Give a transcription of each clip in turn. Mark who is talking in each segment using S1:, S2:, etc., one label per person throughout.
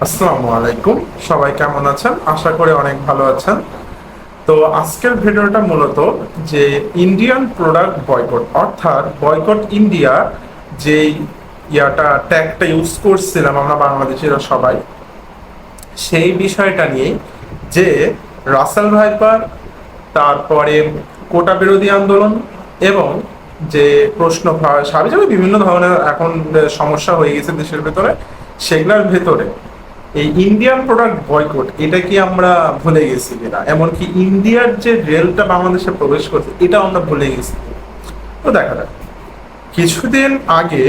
S1: আসসালামু আলাইকুম। সবাই কেমন আছেন? আশা করি অনেক ভালো আছেন। তো আজকের ভিডিওটা মূলত যে ইন্ডিয়ান প্রোডাক্ট বয়কট অর্থাৎ বয়কট ইন্ডিয়া যে ট্যাগটা ইউজ করছিলাম আমরা বাংলাদেশিরা সবাই, সেই বিষয়টা নিয়ে যে রাসেল ভাইপার, তারপরে কোটা বিরোধী আন্দোলন এবং যে প্রশ্ন সাবিজাবি বিভিন্ন ধরনের এখন সমস্যা হয়ে গেছে দেশের ভেতরে, সেগুলোর ভেতরে এই ইন্ডিয়ান প্রোডাক্ট বয়কট এটা কি আমরা ভুলে গেছি কিনা, এমনকি ইন্ডিয়ার যে রেলটা বাংলাদেশে প্রবেশ করছে এটাও আমরা ভুলে গেছি। তো দেখা যাক, কিছুদিন আগে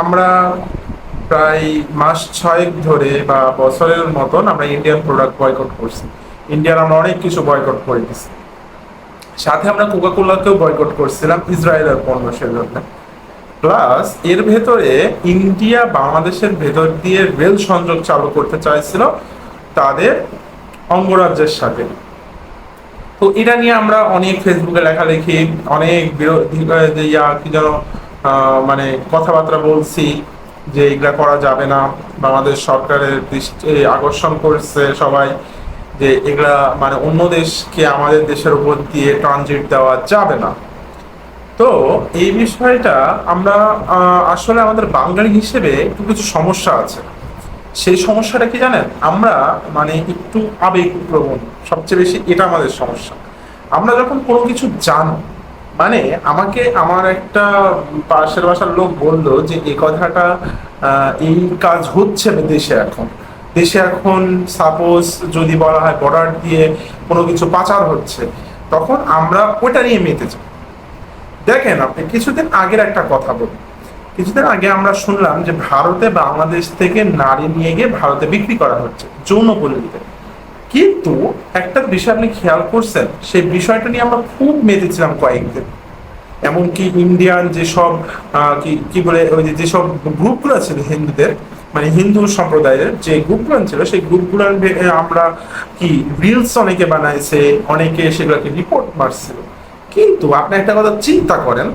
S1: আমরা প্রায় মাস ছয়েক ধরে বা বছরের মতন আমরা ইন্ডিয়ান প্রোডাক্ট বয়কট করছি। ইন্ডিয়ার আমরা অনেক কিছু বয়কট করে দিচ্ছি, সাথে আমরা কোকাকোলাকেও বয়কট করছিলাম ইসরায়েলের পণ্য জন্য। প্লাস এর ভেতরে ইন্ডিয়া বাংলাদেশের ভেতর দিয়ে রেল সংযোগ চালু করতে চাইছিল তাদের অঙ্গরাজ্যের সাথে। তো এটা নিয়ে আমরা অনেক ফেসবুকে লেখালেখি, অনেক বিরোধী কি যেন মানে কথাবার্তা বলছি যে এগুলা করা যাবে না। বাংলাদেশ সরকারের দৃষ্টি আকর্ষণ করছে সবাই যে এগুলা মানে অন্য দেশকে আমাদের দেশের উপর দিয়ে ট্রানজিট দেওয়া যাবে না। তো এই বিষয়টা আমরা আসলে আমাদের বাঙালি হিসেবে একটু কিছু সমস্যা আছে। সেই সমস্যাটা কি জানেন? আমরা মানে একটু আবেগপ্রবণ, সবচেয়ে বেশি এটা আমাদের সমস্যা। আমরা যখন কোনো কিছু জানি, মানে আমাকে আমার একটা পাশের বাসার লোক বললো যে এই কথাটা এই কাজ হচ্ছে দেশে এখন সাপোজ যদি বলা হয় বর্ডার দিয়ে কোনো কিছু পাচার হচ্ছে, তখন আমরা ওটা নিয়ে মেতে যাই। দেখেন, আপনি কিছুদিন আগের একটা কথা বলি। কিছুদিন আগে আমরা শুনলাম যে ভারতে বাংলাদেশ থেকে নারী নিয়ে গিয়ে ভারতে বিক্রি করা হচ্ছে যৌনপল্লীতে। কিন্তু একটা বিষয় আপনি খেয়াল করছেন, সেই বিষয়টা নিয়ে আমরা খুব মেতেছিলাম কয়েকদিন। এমনকি ইন্ডিয়ান যেসব কি কি বলে ওই যেসব গ্রুপগুলো ছিল হিন্দুদের, মানে হিন্দু সম্প্রদায়ের যে গ্রুপগুলো ছিল, সেই গ্রুপগুলো আমরা কি রিলস অনেকে বানাইছে, অনেকে সেগুলোকে রিপোর্ট মারছিল। কিন্তু আপনি একটা কথা চিন্তা করেন,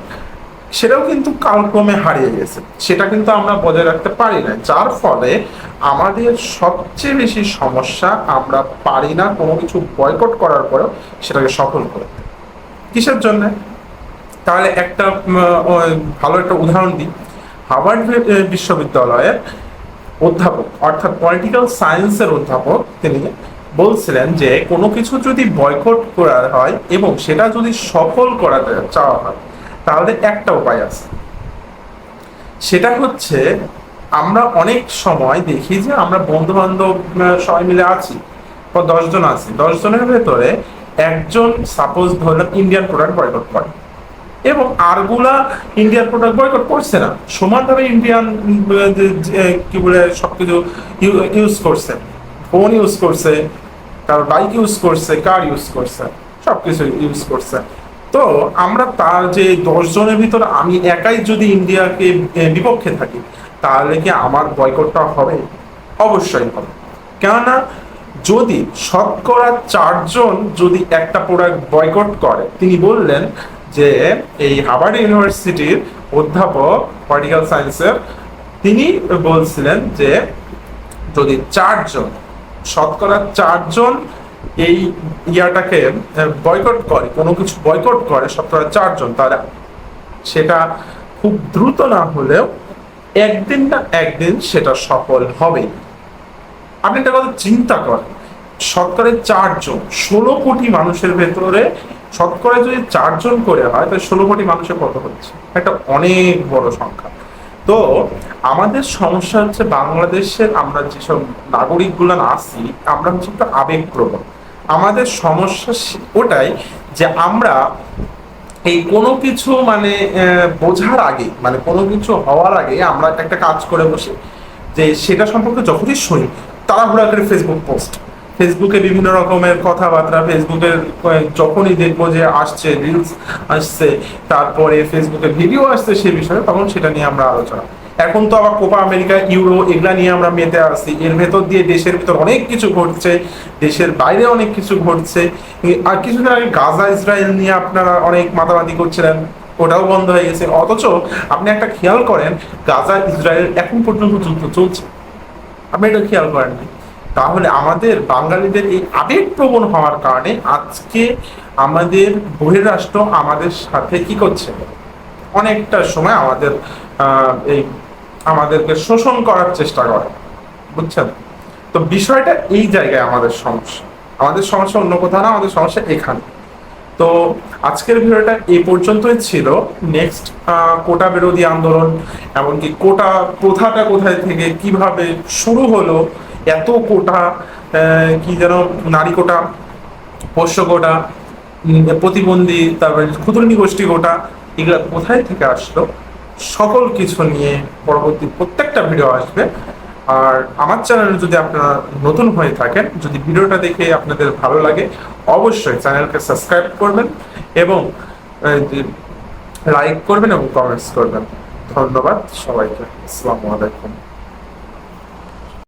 S1: সেটাও কিন্তু কালক্রমে হারিয়ে গেছে, সেটা কিন্তু আমরা বজায় রাখতে পারি না। যার ফলে আমাদের সবচেয়ে বেশি সমস্যা, আমরা পারি না কোনো কিছু বয়কট করার পরেও সেটাকে সফল করতে। কিসের জন্য? তাহলে একটা ভালো একটা উদাহরণ দিই। হার্ভার্ড বিশ্ববিদ্যালয়ের অধ্যাপক অর্থাৎ পলিটিক্যাল সায়েন্সের অধ্যাপক, তিনি বলছিলেন যে কোনো কিছু যদি বয়কট করা হয় এবং সেটা যদি সফল করাতে চাওয়া হয়, তাহলে একটা উপায় আছে। সেটা হচ্ছে, আমরা অনেক সময় দেখি যে আমরা বন্ধু বান্ধব সবাই মিলে আছি, 10 জন আছি, 10 জনের ভেতরে একজন সাপোজ ধরলাম ইন্ডিয়ান প্রোডাক্ট বয়কট করে এবং আরগুলা ইন্ডিয়ান প্রোডাক্ট বয়কট করছে না, সমানভাবে ইন্ডিয়ান কি বলে সবকিছু ইউজ করছে। ফোন ইউজ করছে, তার বাইক ইউজ করছে, কার ইউজ করছে, সবকিছু ইউজ করছে। তো আমরা তার যে 10 জনের ভিতরে আমি একাই যদি ইন্ডিয়াকে বিপক্ষে থাকি, তাহলে কি আমার বয়কটটা হবে? অবশ্যই হবে। কেননা যদি শতকরা 4 জন যদি একটা প্রোডাক্ট বয়কট করে, তিনি বললেন যে এই হার্ভার্ড ইউনিভার্সিটির অধ্যাপক পলিটিক্যাল সায়েন্সের, তিনি বলছিলেন যে যদি 4 জন, শতকরা 4 জন এই ইয়াটাকে বয়কট করে, কোনো কিছু বয়কট করে শতকরা 4 জন, তারা সেটা খুব দ্রুত না হলেও একদিন না একদিন সেটা সফল হবে। আপনি একটা কথা চিন্তা করেন, শতকরা 4 জন, 16 কোটি মানুষের ভেতরে শতকরা যদি 4 জন করে হয়, তাহলে 16 কোটি মানুষের কত হচ্ছে? একটা অনেক বড় সংখ্যা। তো আমাদের সমস্যা হচ্ছে বাংলাদেশের আমরা যেসব নাগরিকগুলো আছি, আমরা হচ্ছে একটু আবেগপ্রবণ। আমাদের সমস্যা ওটাই যে আমরা এই কোনো কিছু মানে বোঝার আগে, মানে কোনো কিছু হওয়ার আগে আমরা একটা কাজ করে বসি যে সেটা সম্পর্কে যখনই শুনি তাড়াহুড়া করে ফেসবুক পোস্ট, ফেসবুকে বিভিন্ন রকমের কথাবার্তা, ফেসবুকের যখনই দেখবো যে আসছে রিলস আসছে, তারপরে ফেসবুকে ভিডিও আসছে সে বিষয়ে, তখন সেটা নিয়ে আমরা আলোচনা। এখন তো আবার কোপা আমেরিকা, ইউরো, এগুলা নিয়ে আমরা মেতে আসছি। এর ভেতর দিয়ে দেশের ভিতর অনেক কিছু ঘটছে, দেশের বাইরে অনেক কিছু ঘটছে। আর কিছুদিন আগে গাজা ইসরায়েল নিয়ে আপনারা অনেক মাতামাতি করছিলেন, ওটাও বন্ধ হয়ে গেছে। অথচ আপনি একটা খেয়াল করেন, গাজা ইসরায়েল এখন পর্যন্ত যুদ্ধ চলছে, আপনি এটা খেয়াল করেন না। তাহলে আমাদের বাঙালিদের এই আবেগপ্রবণ হওয়ার কারণে আজকে আমাদের বহিরাষ্ট্র আমাদের সাথে কি করছে, অনেকটা সময় আমাদের এই আমাদেরকে শোষণ করার চেষ্টা করে, বুঝছেন? তো বিষয়টা এই জায়গায় আমাদের সমস্যা অন্য কোথাও না, আমাদের সমস্যা এখানে। তো আজকের ভিডিওটা এই পর্যন্তই ছিল। নেক্সট কোটা বিরোধী আন্দোলন, এমনকি কোটা প্রথাটা কোথায় থেকে কিভাবে শুরু হলো, এত কোটা, কি যেন নারী কোটা, পোষ্য কোটা, প্রতিবন্ধী, তারপরে ক্ষুদ্রনী গোষ্ঠী কোটা, এগুলা কোথায় থেকে আসলো, সকল কিছু নিয়ে পরবর্তী প্রত্যেকটা ভিডিও আসবে। আর আমার চ্যানেলে যদি আপনারা নতুন হয়ে থাকেন, যদি ভিডিওটা দেখে আপনাদের ভালো লাগে, অবশ্যই চ্যানেলকে সাবস্ক্রাইব করবেন এবং লাইক করবেন এবং কমেন্টস করবেন। ধন্যবাদ সবাইকে। আসসালামু আলাইকুম।